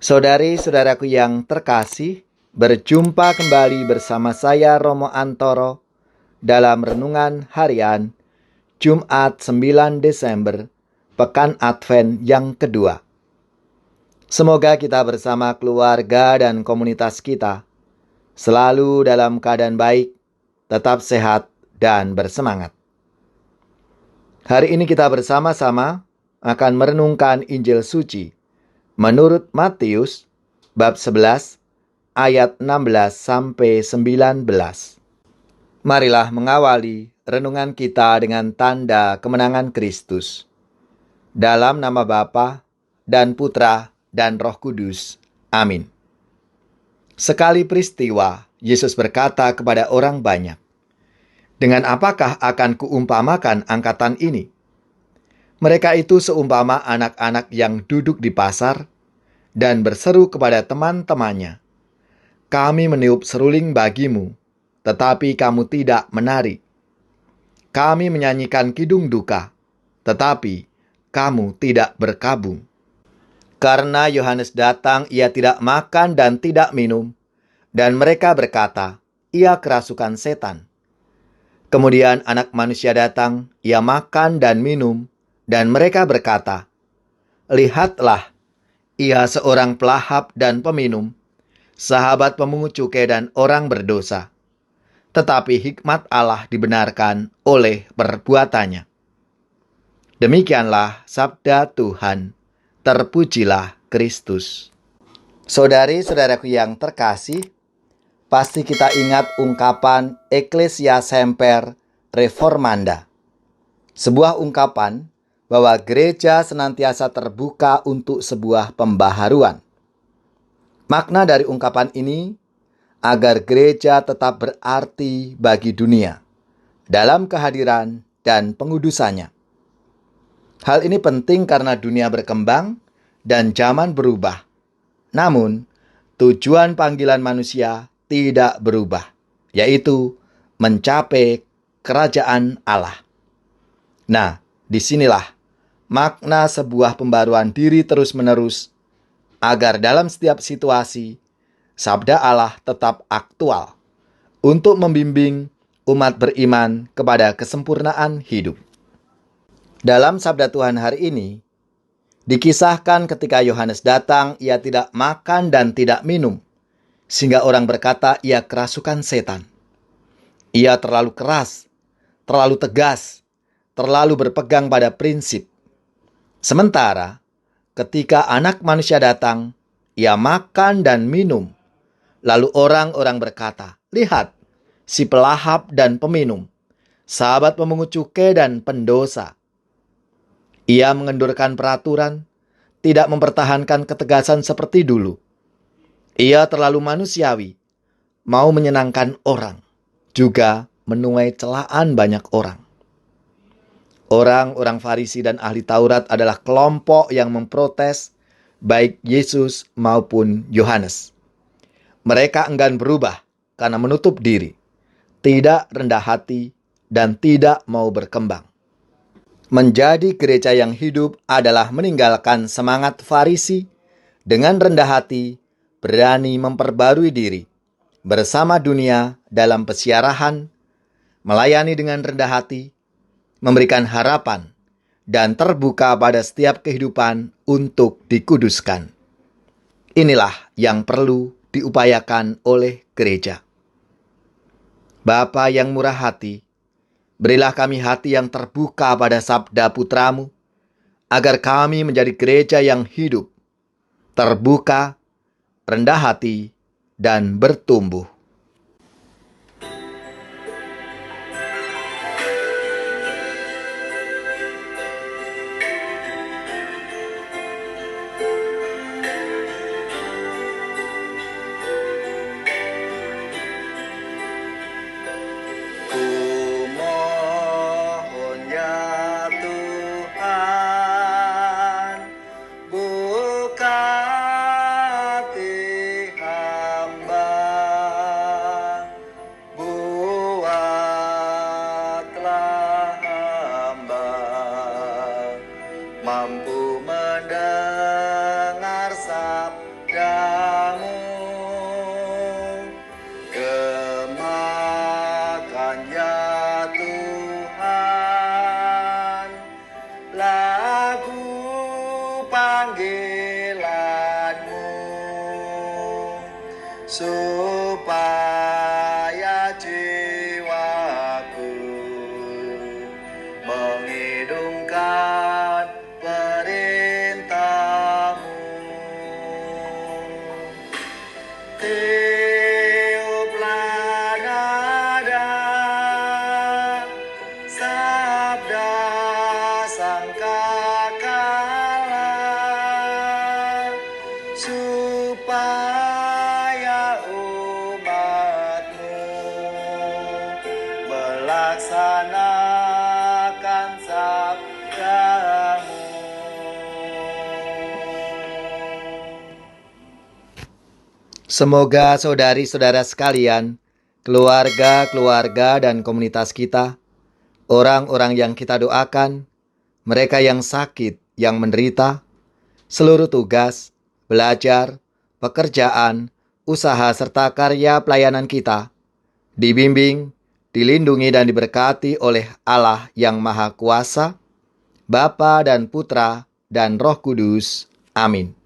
Saudari-saudaraku yang terkasih, berjumpa kembali bersama saya Romo Antoro dalam renungan harian Jumat 9 Desember, Pekan Advent yang kedua. Semoga kita bersama keluarga dan komunitas kita selalu dalam keadaan baik, tetap sehat dan bersemangat. Hari ini kita bersama-sama akan merenungkan Injil Suci menurut Matius bab 11 ayat 16 sampai 19. Marilah mengawali renungan kita dengan tanda kemenangan Kristus. Dalam nama Bapa dan Putra dan Roh Kudus. Amin. Sekali peristiwa, Yesus berkata kepada orang banyak, "Dengan apakah akan kuumpamakan angkatan ini? Mereka itu seumpama anak-anak yang duduk di pasar dan berseru kepada teman-temannya, 'Kami meniup seruling bagimu, tetapi kamu tidak menari. Kami menyanyikan kidung duka, tetapi kamu tidak berkabung.' Karena Yohanes datang, ia tidak makan dan tidak minum, dan mereka berkata, 'Ia kerasukan setan.' Kemudian Anak Manusia datang, ia makan dan minum, dan mereka berkata, 'Lihatlah, ia seorang pelahap dan peminum, sahabat pemungut cukai dan orang berdosa.' Tetapi hikmat Allah dibenarkan oleh perbuatannya." Demikianlah sabda Tuhan. Terpujilah Kristus. Saudari-saudaraku yang terkasih, pasti kita ingat ungkapan Ecclesia Semper Reformanda. Sebuah ungkapan bahwa gereja senantiasa terbuka untuk sebuah pembaharuan. Makna dari ungkapan ini agar gereja tetap berarti bagi dunia dalam kehadiran dan pengudusannya. Hal ini penting karena dunia berkembang dan zaman berubah. Namun, tujuan panggilan manusia tidak berubah, yaitu mencapai kerajaan Allah. Nah, disinilah makna sebuah pembaruan diri terus-menerus, agar dalam setiap situasi, sabda Allah tetap aktual untuk membimbing umat beriman kepada kesempurnaan hidup. Dalam sabda Tuhan hari ini, dikisahkan ketika Yohanes datang, ia tidak makan dan tidak minum, sehingga orang berkata ia kerasukan setan. Ia terlalu keras, terlalu tegas, terlalu berpegang pada prinsip. Sementara ketika Anak Manusia datang, ia makan dan minum. Lalu orang-orang berkata, "Lihat, si pelahap dan peminum, sahabat pemungut cukai dan pendosa." Ia mengendurkan peraturan, tidak mempertahankan ketegasan seperti dulu. Ia terlalu manusiawi, mau menyenangkan orang, juga menuai celaan banyak orang. Orang-orang Farisi dan ahli Taurat adalah kelompok yang memprotes baik Yesus maupun Yohanes. Mereka enggan berubah karena menutup diri, tidak rendah hati, dan tidak mau berkembang. Menjadi gereja yang hidup adalah meninggalkan semangat Farisi, dengan rendah hati, berani memperbarui diri, bersama dunia dalam pesiarahan, melayani dengan rendah hati, memberikan harapan, dan terbuka pada setiap kehidupan untuk dikuduskan. Inilah yang perlu diupayakan oleh gereja. Bapa yang murah hati, berilah kami hati yang terbuka pada sabda Putramu, agar kami menjadi gereja yang hidup, terbuka, rendah hati, dan bertumbuh. Mampu mendengar sabda supaya jiwaku mengidungkan perintah-Mu. Tiuplah nada sabda sangkakala, supaya umat-Mu melaksanakan sabda-Mu. Semoga saudari-saudara sekalian, keluarga-keluarga dan komunitas kita, orang-orang yang kita doakan, mereka yang sakit, yang menderita, seluruh tugas, belajar, pekerjaan, usaha serta karya pelayanan kita, dibimbing, dilindungi dan diberkati oleh Allah yang Maha Kuasa, Bapa dan Putra dan Roh Kudus. Amin.